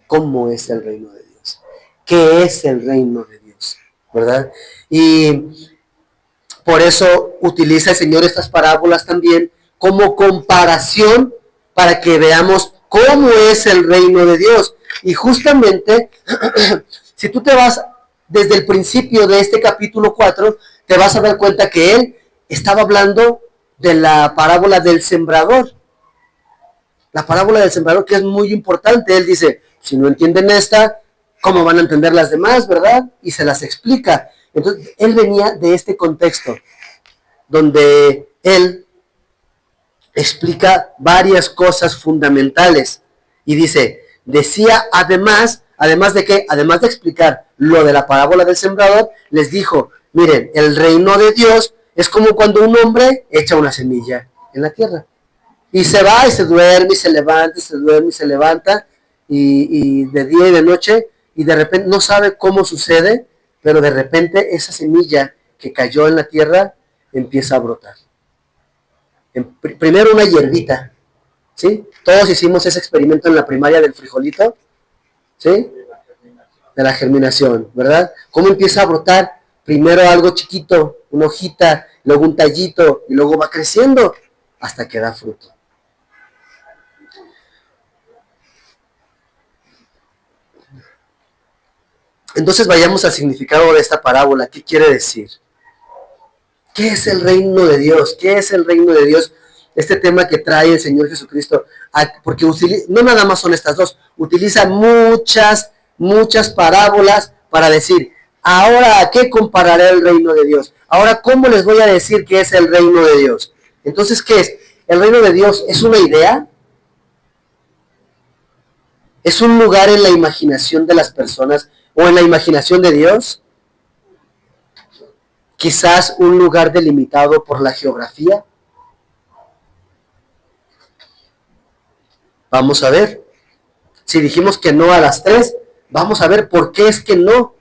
cómo es el reino de Dios. ¿Qué es el reino de Dios? ¿Verdad? Y por eso utiliza el Señor estas parábolas también como comparación para que veamos cómo es el reino de Dios. Y justamente, si tú te vas desde el principio de este capítulo 4, te vas a dar cuenta que él estaba hablando de la parábola del sembrador. La parábola del sembrador, que es muy importante. Él dice, si no entienden esta, ¿cómo van a entender las demás, verdad? Y se las explica. Entonces, él venía de este contexto, donde él explica varias cosas fundamentales. Y dice, decía además de qué, además de explicar lo de la parábola del sembrador, les dijo, miren, el reino de Dios es como cuando un hombre echa una semilla en la tierra. Y se va y se duerme y se levanta, y se duerme y se levanta, y de día y de noche, y de repente no sabe cómo sucede, pero de repente esa semilla que cayó en la tierra empieza a brotar. Primero una hierbita, ¿sí? Todos hicimos ese experimento en la primaria del frijolito, ¿sí? De la germinación, ¿verdad? ¿Cómo empieza a brotar? Primero algo chiquito, una hojita, luego un tallito, y luego va creciendo hasta que da fruto. Entonces vayamos al significado de esta parábola. ¿Qué quiere decir? ¿Qué es el reino de Dios? ¿Qué es el reino de Dios? Este tema que trae el Señor Jesucristo, porque no nada más son estas dos, utiliza muchas parábolas para decir, ahora ¿a qué compararé el reino de Dios? Ahora, ¿cómo les voy a decir qué es el reino de Dios? Entonces, ¿qué es? ¿El reino de Dios es una idea? ¿Es un lugar en la imaginación de las personas o en la imaginación de Dios? Quizás un lugar delimitado por la geografía. Vamos a ver. Si dijimos que no a las 3, vamos a ver por qué es que no.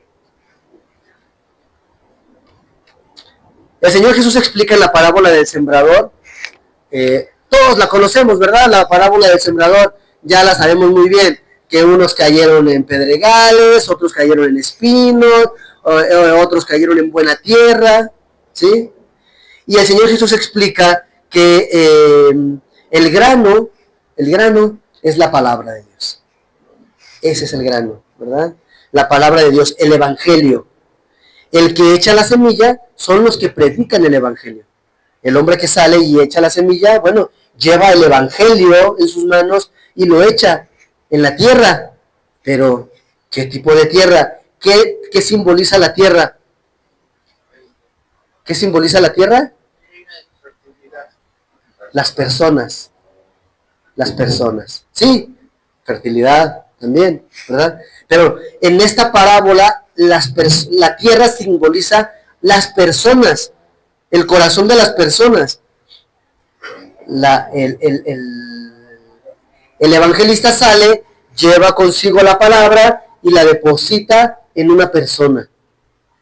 El Señor Jesús explica en la parábola del sembrador, todos la conocemos, ¿verdad? La parábola del sembrador ya la sabemos muy bien, que unos cayeron en pedregales, otros cayeron en espinos, otros cayeron en buena tierra, ¿sí? Y el Señor Jesús explica que el grano es la palabra de Dios. Ese es el grano, ¿verdad? La palabra de Dios, el evangelio. El que echa la semilla son los que predican el evangelio. El hombre que sale y echa la semilla, bueno, lleva el evangelio en sus manos y lo echa en la tierra. Pero, ¿qué tipo de tierra? ¿Qué simboliza la tierra? ¿Qué simboliza la tierra? Las personas. Las personas. Sí, fertilidad también, ¿verdad? Pero en esta parábola, la tierra simboliza las personas, el corazón de las personas. El evangelista sale, lleva consigo la palabra y la deposita en una persona,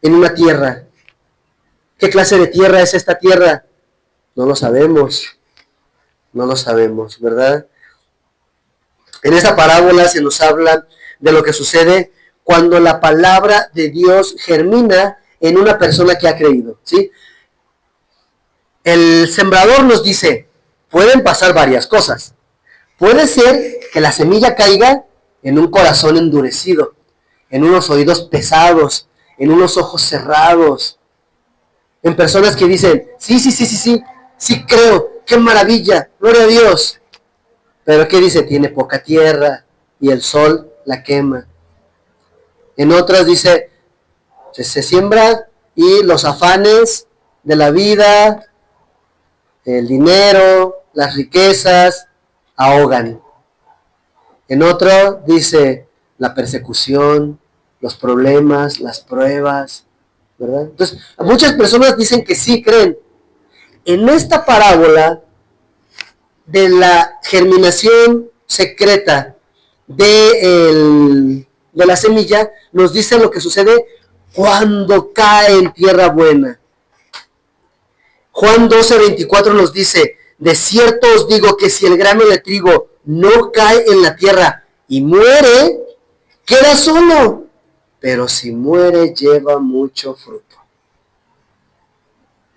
en una tierra. ¿Qué clase de tierra es esta tierra? No lo sabemos, ¿verdad? En esta parábola se nos habla de lo que sucede cuando la palabra de Dios germina en una persona que ha creído, ¿sí? El sembrador nos dice, pueden pasar varias cosas. Puede ser que la semilla caiga en un corazón endurecido, en unos oídos pesados, en unos ojos cerrados, en personas que dicen, sí creo, qué maravilla, gloria a Dios. Pero ¿qué dice? Tiene poca tierra y el sol la quema. En otras dice, se siembra y los afanes de la vida, el dinero, las riquezas, ahogan. En otro dice la persecución, los problemas, las pruebas, ¿verdad? Entonces, muchas personas dicen que sí creen. En esta parábola de la germinación secreta de la semilla, nos dice lo que sucede cuando cae en tierra buena. Juan 12:24 nos dice, de cierto os digo que si el grano de trigo no cae en la tierra y muere, queda solo, pero si muere lleva mucho fruto.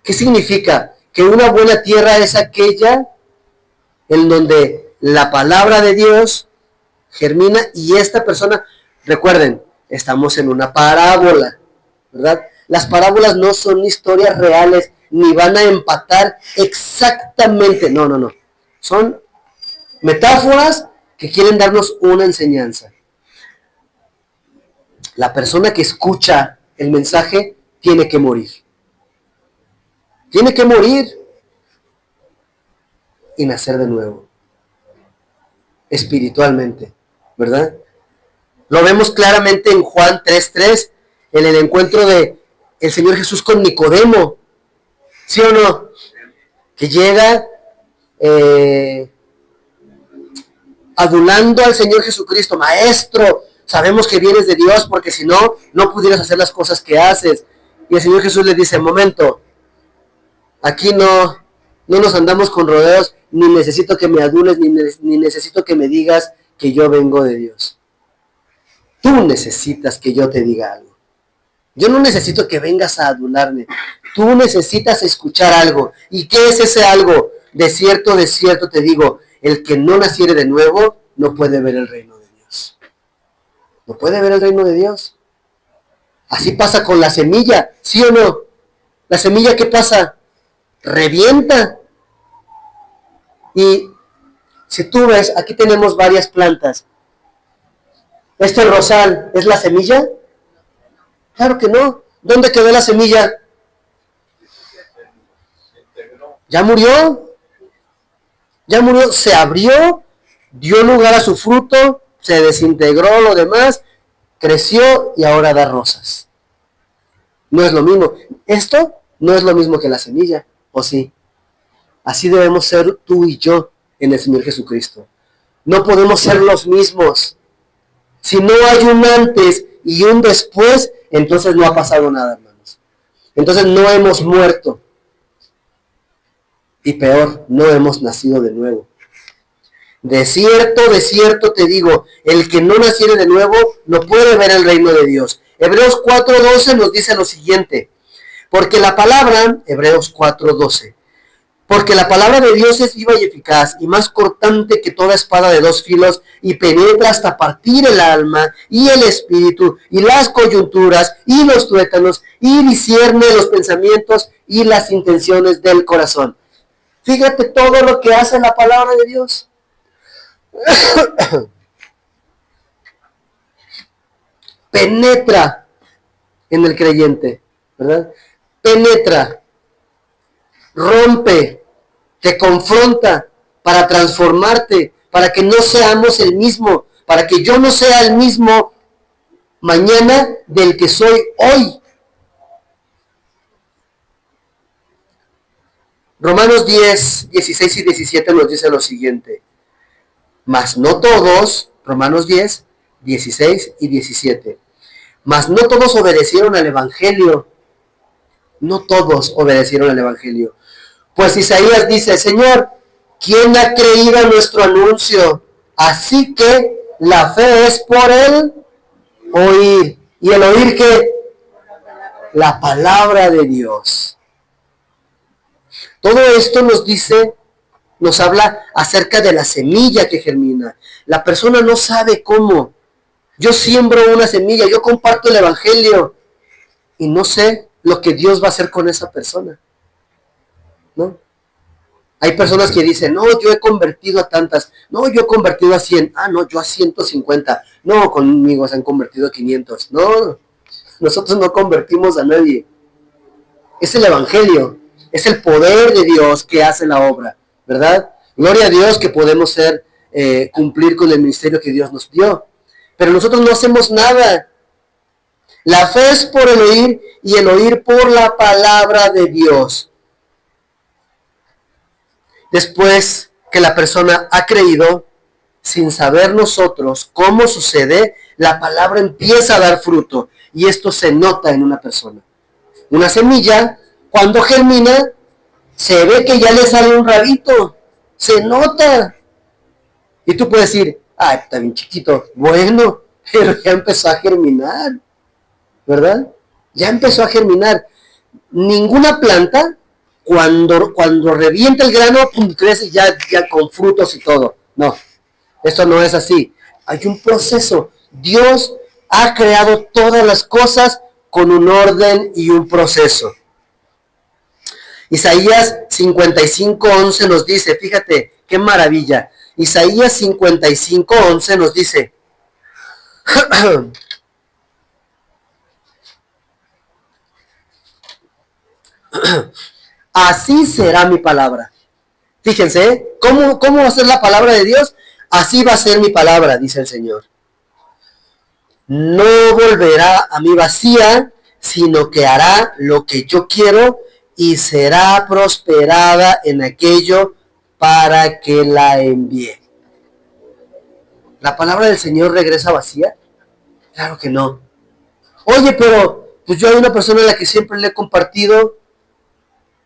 ¿Qué significa? Que una buena tierra es aquella en donde la palabra de Dios germina y esta persona, recuerden, estamos en una parábola, ¿verdad? Las parábolas no son historias reales, ni van a empatar exactamente, no. Son metáforas que quieren darnos una enseñanza. La persona que escucha el mensaje tiene que morir. Tiene que morir y nacer de nuevo, espiritualmente, ¿verdad? Lo vemos claramente en Juan 3:3, en el encuentro de el Señor Jesús con Nicodemo, ¿sí o no? Que llega adulando al Señor Jesucristo, maestro, sabemos que vienes de Dios porque si no, no pudieras hacer las cosas que haces. Y el Señor Jesús le dice, momento, aquí no nos andamos con rodeos, ni necesito que me adules, ni necesito que me digas que yo vengo de Dios. Tú necesitas que yo te diga algo. Yo no necesito que vengas a adularme. Tú necesitas escuchar algo. ¿Y qué es ese algo? De cierto te digo, el que no naciere de nuevo no puede ver el reino de Dios. No puede ver el reino de Dios. Así pasa con la semilla, ¿sí o no? La semilla, ¿qué pasa? Revienta. Y si tú ves, aquí tenemos varias plantas. ¿Este rosal es la semilla? Claro que no. ¿Dónde quedó la semilla? Ya murió. Ya murió, se abrió, dio lugar a su fruto, se desintegró lo demás, creció y ahora da rosas. No es lo mismo. Esto no es lo mismo que la semilla, ¿o sí? Así debemos ser tú y yo en el Señor Jesucristo. No podemos ser los mismos. Si no hay un antes y un después, entonces no ha pasado nada, hermanos. Entonces no hemos muerto. Y peor, no hemos nacido de nuevo. De cierto te digo, el que no naciere de nuevo no puede ver el reino de Dios. Hebreos 4:12 nos dice lo siguiente. Porque la palabra, Hebreos 4:12, porque la palabra de Dios es viva y eficaz y más cortante que toda espada de dos filos y penetra hasta partir el alma y el espíritu y las coyunturas y los tuétanos y discierne los pensamientos y las intenciones del corazón. Fíjate todo lo que hace la palabra de Dios. Penetra en el creyente, ¿verdad? Penetra, rompe, te confronta para transformarte, para que no seamos el mismo, para que yo no sea el mismo mañana del que soy hoy. Romanos 10, 16 y 17 nos dice lo siguiente. Mas no todos, Romanos 10, 16 y 17. Mas no todos obedecieron al Evangelio. No todos obedecieron al Evangelio. Pues Isaías dice, Señor, ¿quién ha creído a nuestro anuncio? Así que la fe es por el oír. ¿Y el oír qué? La palabra de Dios. Todo esto nos dice, nos habla acerca de la semilla que germina. La persona no sabe cómo. Yo siembro una semilla, yo comparto el Evangelio y no sé lo que Dios va a hacer con esa persona, ¿no? Hay personas que dicen, no, yo he convertido a tantas, no, yo he convertido a 100, no, yo a 150, no, conmigo se han convertido a 500, no, nosotros no convertimos a nadie. Es el Evangelio, es el poder de Dios que hace la obra, ¿verdad? Gloria a Dios que podemos cumplir con el ministerio que Dios nos dio, pero nosotros no hacemos nada. La fe es por el oír y el oír por la palabra de Dios. Después que la persona ha creído, sin saber nosotros cómo sucede, la palabra empieza a dar fruto y esto se nota en una persona. Una semilla, cuando germina, se ve que ya le sale un rabito, se nota. Y tú puedes decir, está bien chiquito, bueno, pero ya empezó a germinar, ¿verdad? Ya empezó a germinar. Ninguna planta, cuando revienta el grano, pum, crece ya con frutos y todo. No, esto no es así. Hay un proceso. Dios ha creado todas las cosas con un orden y un proceso. Isaías 55:11 nos dice, fíjate, qué maravilla. Isaías 55:11 nos dice, así será mi palabra. Fíjense, ¿cómo va a ser la palabra de Dios? Así va a ser mi palabra, dice el Señor. No volverá a mí vacía, sino que hará lo que yo quiero y será prosperada en aquello para que la envíe. ¿La palabra del Señor regresa vacía? Claro que no. Oye, pero pues yo hay una persona a la que siempre le he compartido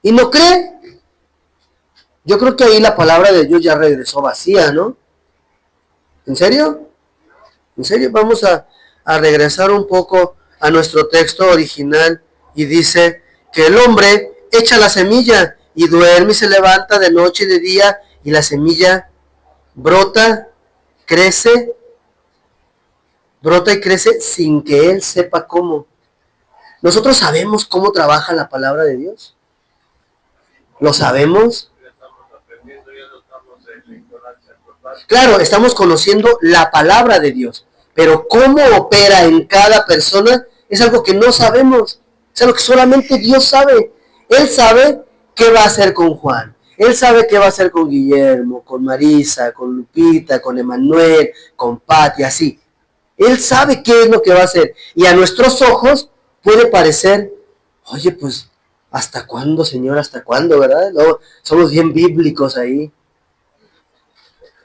y no cree. Yo creo que ahí la palabra de Dios ya regresó vacía, ¿no? ¿En serio? ¿En serio? Vamos a regresar un poco a nuestro texto original y dice que el hombre echa la semilla y duerme y se levanta de noche y de día y la semilla brota y crece sin que él sepa cómo. ¿Nosotros sabemos cómo trabaja la palabra de Dios? ¿Lo sabemos? Claro, estamos conociendo la palabra de Dios, pero cómo opera en cada persona es algo que no sabemos, es algo que solamente Dios sabe. Él sabe qué va a hacer con Juan, Él sabe qué va a hacer con Guillermo, con Marisa, con Lupita, con Emanuel, con Pati, así. Él sabe qué es lo que va a hacer y a nuestros ojos puede parecer, oye, pues, ¿hasta cuándo, Señor? ¿Hasta cuándo, verdad? No, somos bien bíblicos ahí.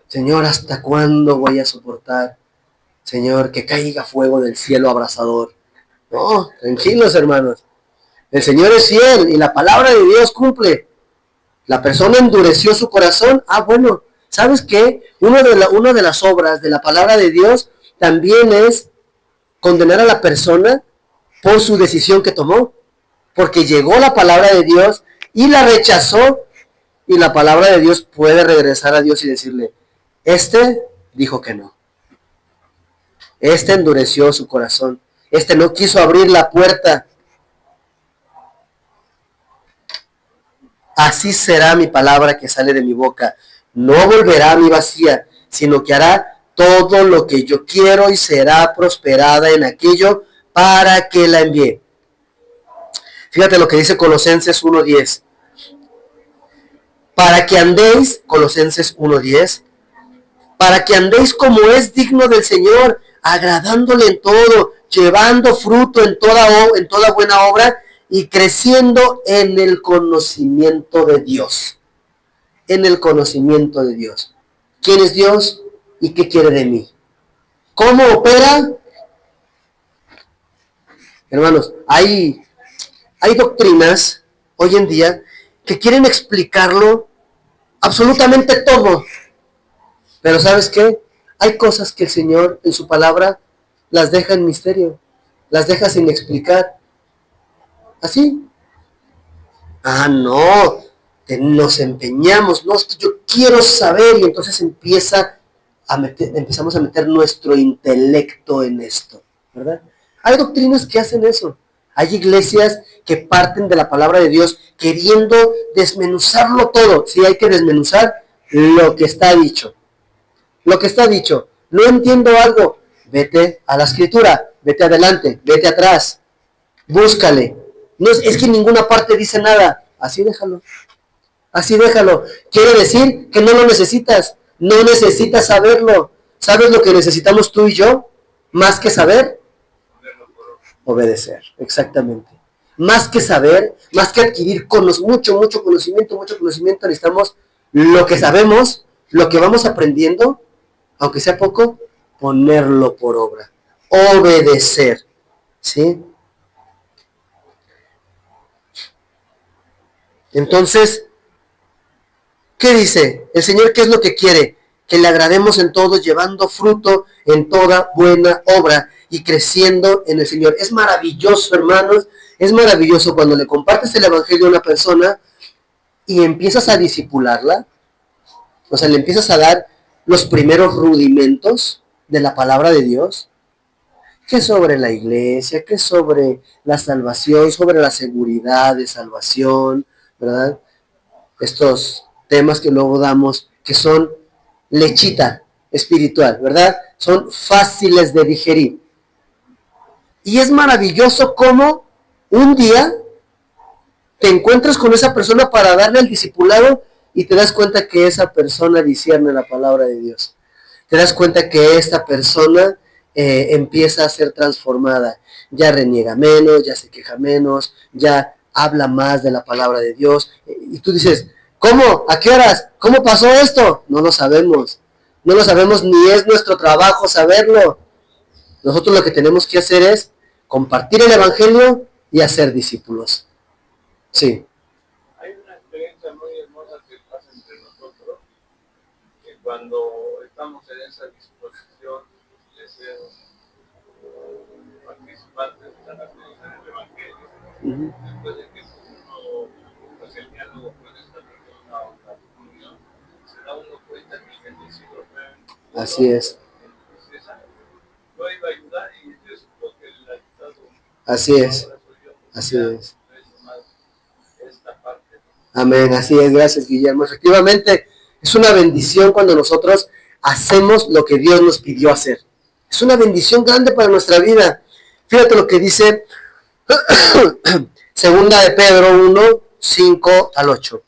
Señor, ¿hasta cuándo voy a soportar? Señor, que caiga fuego del cielo abrasador. No, tranquilos, hermanos. El Señor es fiel y la palabra de Dios cumple. La persona endureció su corazón. Bueno, ¿sabes qué? Una de las obras de la palabra de Dios también es condenar a la persona por su decisión que tomó. Porque llegó la palabra de Dios y la rechazó. Y la palabra de Dios puede regresar a Dios y decirle, dijo que no. Endureció su corazón. No quiso abrir la puerta. Así será mi palabra que sale de mi boca. No volverá a mí vacía, sino que hará todo lo que yo quiero y será prosperada en aquello para que la envíe. Fíjate lo que dice Colosenses 1:10. Para que andéis, Colosenses 1:10, para que andéis como es digno del Señor, agradándole en todo, llevando fruto en toda buena obra y creciendo en el conocimiento de Dios. En el conocimiento de Dios. ¿Quién es Dios y qué quiere de mí? ¿Cómo opera? Hermanos, hay doctrinas hoy en día que quieren explicarlo absolutamente todo. Pero ¿sabes qué? Hay cosas que el Señor en su palabra las deja en misterio, las deja sin explicar. Así. No, nos empeñamos, no, yo quiero saber y entonces empezamos a meter nuestro intelecto en esto, ¿verdad? Hay doctrinas que hacen eso. Hay iglesias que parten de la palabra de Dios queriendo desmenuzarlo todo. Sí, hay que desmenuzar lo que está dicho. Lo que está dicho. No entiendo algo. Vete a la escritura. Vete adelante. Vete atrás. Búscale. No es que ninguna parte dice nada. Así déjalo. Así déjalo. Quiere decir que no lo necesitas. No necesitas saberlo. ¿Sabes lo que necesitamos tú y yo? Más que saber, obedecer. Exactamente. Más que saber, más que adquirir mucho conocimiento, necesitamos lo que sabemos, lo que vamos aprendiendo, aunque sea poco, ponerlo por obra. Obedecer. ¿Sí? Entonces, ¿qué dice? El Señor, ¿qué es lo que quiere? Que le agrademos en todo, llevando fruto en toda buena obra y creciendo en el Señor. Es maravilloso, hermanos, es maravilloso cuando le compartes el Evangelio a una persona y empiezas a discipularla, o sea, le empiezas a dar los primeros rudimentos de la palabra de Dios, que sobre la iglesia, que sobre la salvación, sobre la seguridad de salvación, ¿verdad? Estos temas que luego damos, que son lechita espiritual, ¿verdad? Son fáciles de digerir. Y es maravilloso cómo un día te encuentras con esa persona para darle el discipulado y te das cuenta que esa persona discierne la palabra de Dios. Te das cuenta que esta persona empieza a ser transformada. Ya reniega menos, ya se queja menos, ya habla más de la palabra de Dios. Y tú dices, ¿cómo? ¿A qué horas? ¿Cómo pasó esto? No lo sabemos. No lo sabemos ni es nuestro trabajo saberlo. Nosotros lo que tenemos que hacer es compartir el Evangelio y hacer discípulos. Sí. Hay una experiencia muy hermosa que pasa entre nosotros, que cuando estamos en esa disposición de ser participantes de la experiencia del Evangelio, después de que uno, pues el diálogo con esta persona o la comunión, se da uno cuenta que el bendecido realmente. Así es. Yo iba a ayudar y resultó que el ayudado. Así es. Así es. Amén, así es, gracias Guillermo. Efectivamente, es una bendición cuando nosotros hacemos lo que Dios nos pidió hacer. Es una bendición grande para nuestra vida. Fíjate lo que dice Segunda de Pedro 1, 5 al 8.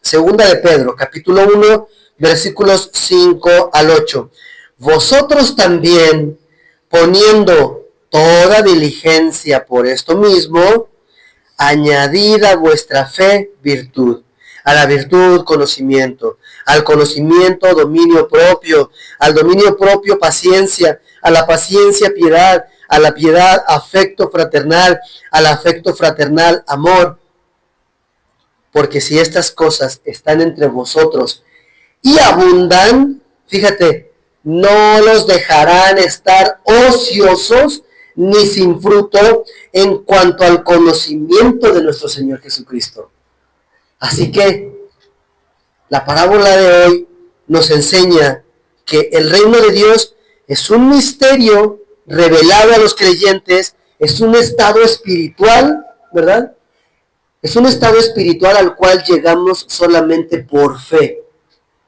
Segunda de Pedro, capítulo 1, versículos 5 al 8. Vosotros también, poniendo toda diligencia por esto mismo, añadid a vuestra fe virtud, a la virtud conocimiento, al conocimiento dominio propio, al dominio propio paciencia, a la paciencia piedad, a la piedad afecto fraternal, al afecto fraternal amor. Porque si estas cosas están entre vosotros y abundan, fíjate, no los dejarán estar ociosos ni sin fruto en cuanto al conocimiento de nuestro Señor Jesucristo. Así que la parábola de hoy nos enseña que el reino de Dios es un misterio revelado a los creyentes, es un estado espiritual, ¿verdad? Es un estado espiritual al cual llegamos solamente por fe,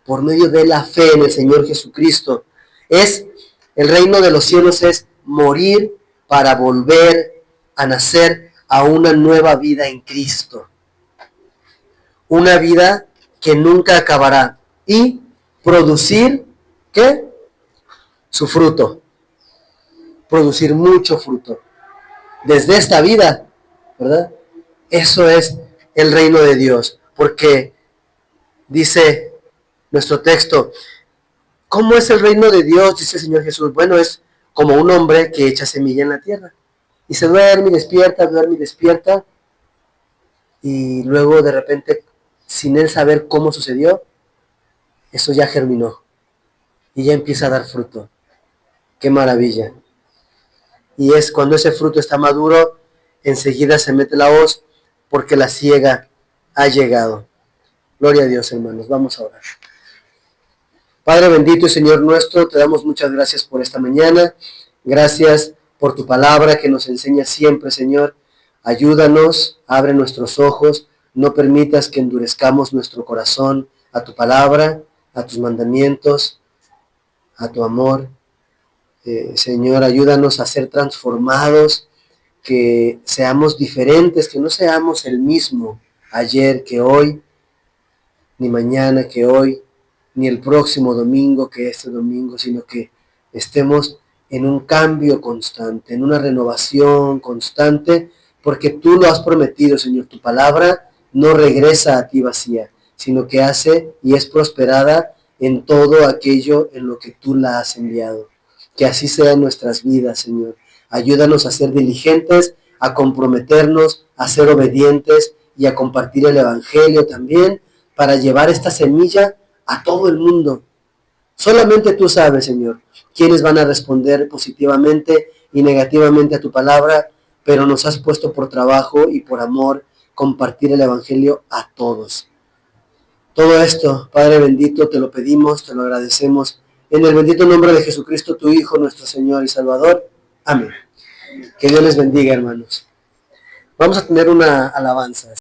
por medio de la fe en el Señor Jesucristo. El reino de los cielos es morir para volver a nacer a una nueva vida en Cristo. Una vida que nunca acabará y producir, ¿qué? Su fruto. Producir mucho fruto. Desde esta vida, ¿verdad? Eso es el reino de Dios, porque dice nuestro texto, ¿cómo es el reino de Dios? Dice el Señor Jesús. Bueno, es como un hombre que echa semilla en la tierra y se duerme y despierta y luego de repente, sin él saber cómo sucedió, eso ya germinó y ya empieza a dar fruto. ¡Qué maravilla! Y es cuando ese fruto está maduro, enseguida se mete la hoz porque la siega ha llegado. Gloria a Dios, hermanos. Vamos a orar. Padre bendito y Señor nuestro, te damos muchas gracias por esta mañana. Gracias por tu palabra que nos enseña siempre, Señor. Ayúdanos, abre nuestros ojos, no permitas que endurezcamos nuestro corazón a tu palabra, a tus mandamientos, a tu amor. Señor, ayúdanos a ser transformados, que seamos diferentes, que no seamos el mismo ayer que hoy, ni mañana que hoy, ni el próximo domingo que este domingo, sino que estemos en un cambio constante, en una renovación constante, porque tú lo has prometido, Señor. Tu palabra no regresa a ti vacía, sino que hace y es prosperada en todo aquello en lo que tú la has enviado. Que así sea en nuestras vidas, Señor. Ayúdanos a ser diligentes, a comprometernos, a ser obedientes y a compartir el Evangelio también, para llevar esta semilla a todo el mundo. Solamente tú sabes, Señor, quiénes van a responder positivamente y negativamente a tu palabra, pero nos has puesto por trabajo y por amor compartir el Evangelio a todos. Todo esto, Padre bendito, te lo pedimos, te lo agradecemos, en el bendito nombre de Jesucristo, tu Hijo, nuestro Señor y Salvador. Amén. Que Dios les bendiga, hermanos. Vamos a tener una alabanza.